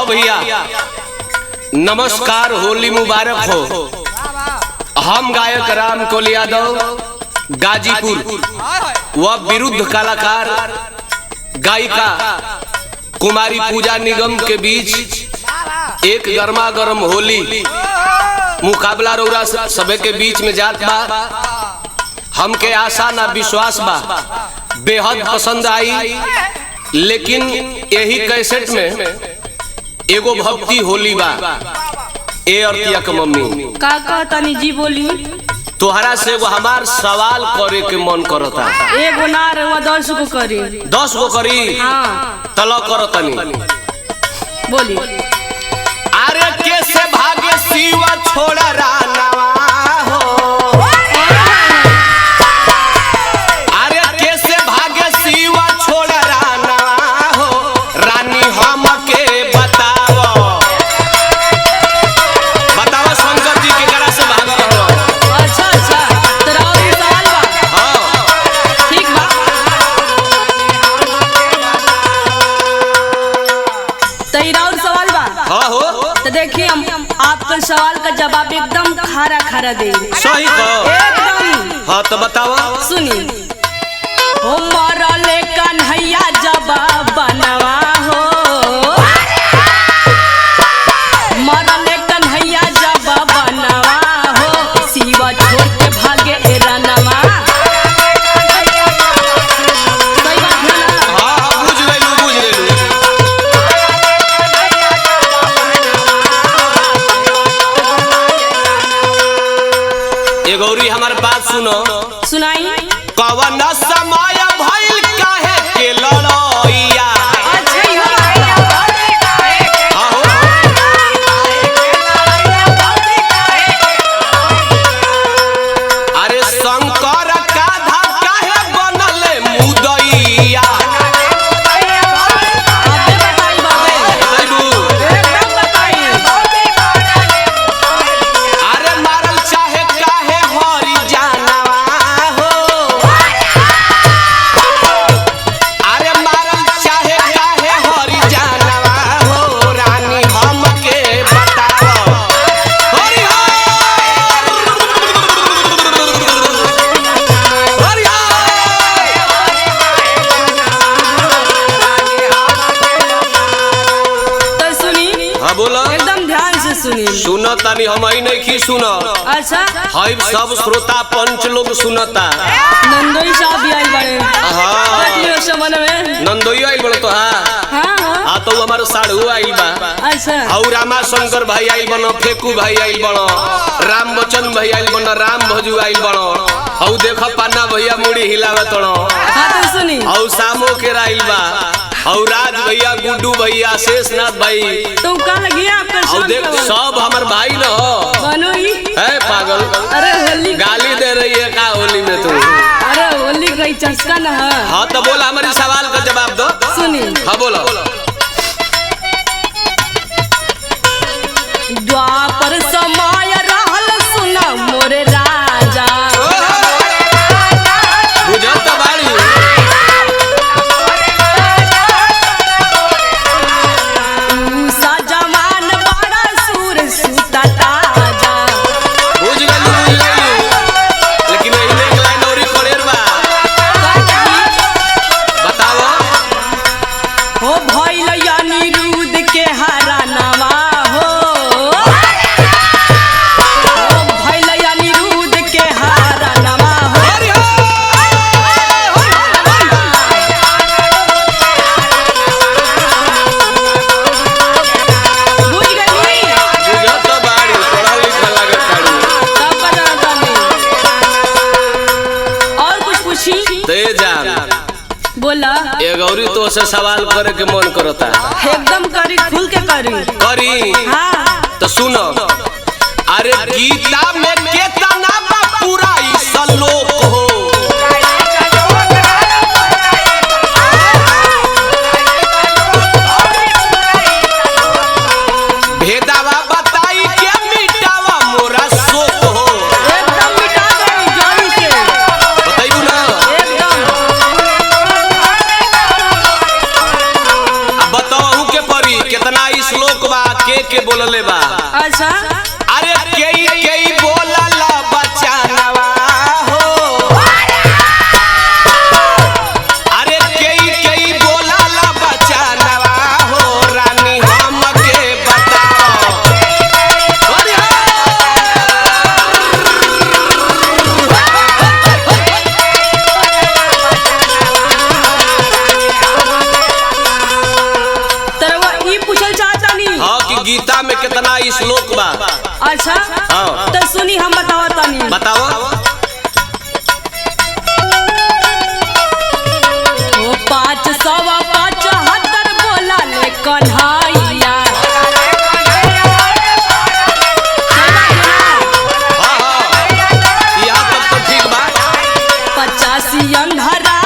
भैया नमस्कार, होली मुबारक हो। हम गायक राम कोल यादव गाजीपुर व विरुद्ध कलाकार गायिका कुमारी पूजा निगम के बीच एक गर्मा गर्म होली मुकाबला रौरा सबे के बीच में जात बा। हमके आशा ना विश्वास बा बेहद पसंद आई। लेकिन यही कैसेट में एगो भक्ति होली बा। ए अर्तिया के मम्मी का तनी जी बोली। तोहरा से एगो हमार सवाल करे के मन करता। एगो ना रहुआ 10 गो करी। 10 गो करी? हाँ। तलो करो तनी बोली। अरे कैसे भागे शिवा छोड़ा रानवा हो। अरे कैसे भागे शिवा छोड़ा रानवा हो। रानी हमके बताओ शंकर जी के गला से भागल हो। अच्छा तेरा और सवाल बा। हाँ ठीक बा। तेरा और सवाल बा। हाँ हो तो देखिए हम आपके सवाल का जवाब एकदम खारा खारा दे। सही कहो एकदम। हाँ तो बताओ। सुनी। हो मरले कन्हैया जवाब बनवा हो। मरले कन्हैया जवाब बनवा हो। शिवा छोड़ के भागे रनवा। सही बात है ना? हाँ बुझ गइलू। ए गौरी हमार बात सुनो। सुनाई। कवन समय भइल काहे के लड़ाइया। अच्छा ही आहो। अरे शंकर का धा काहे बनले मुदैया। अरे मारल चाहे काहे हरि जानवा हो। अरे मारल चाहे काहे हरि जानवा हो। रानी हमके बताओ। हरि तो सुनी। हाँ बोलो। एकदम ध्यान से सुनी। सुनो तनी हम ही नहीं की सुनो। अच्छा हाई सब श्रोता पंच लोग सुनता। नंदोई साहब भी आइल बड़े। हाँ। देख लियो समन में। नंदोई आइल बड़ो तो। हाँ तो हमारे साढ़ू आइल बा। अच्छा। और रामा शंकर भाई आइल बनो, फेकू भाई आइल बनो, राम बच्चन भाई आइल बनो, राम भजू आइल बनो। और देखो पाना भैया मुड़ी हिलावे तोड़ो। हाँ तो सुनी। और सामो के आइल बा। और राज भैया, गुड्डू भैया, शेषनाथ भाई। तुम का लगी आपका और देख सब हमार भाई न हो। बनो ही। है पागल। अरे होली गाली दे रही है का होली में तू। अरे होली कई चस्का न है। हाँ तो बोला हमारे सवाल का जवाब दो। सुनी। हाँ बोलो। द्वापर समय रहल सुना मोरे राजा। बुझल तो बाड़ी। उषा जवान बड़ा सूर सुता ताजा। बुझ गइलू। लेकिन एहिमे एक लाइन औरी खोलेर बा। बताओ। हो भइल अनिरुद्ध के हरानवा हो। हो भइल अनिरुद्ध के हरानवा हो। हरि हो। बुझ गई। बुझल तो बाड़ी। पढ़ा लिखा लागत बाड़ी। सब बता दनी। और कुछ पूछी। ते जान बोला। ए गौरी तो से सवाल करे के मन करता। एकदम करी, खुल के करी। करी। हाँ तो सुनो। अरे गीता में केतना बा पूरा ई श्लोक हो। भेदावा बताई के मिटावा मोरा शोक हो। एकदम मिटा दे जान से। बताइबू ना। एकदम। अब बताओ के परी कितना ई श्लोक दासी अंधरा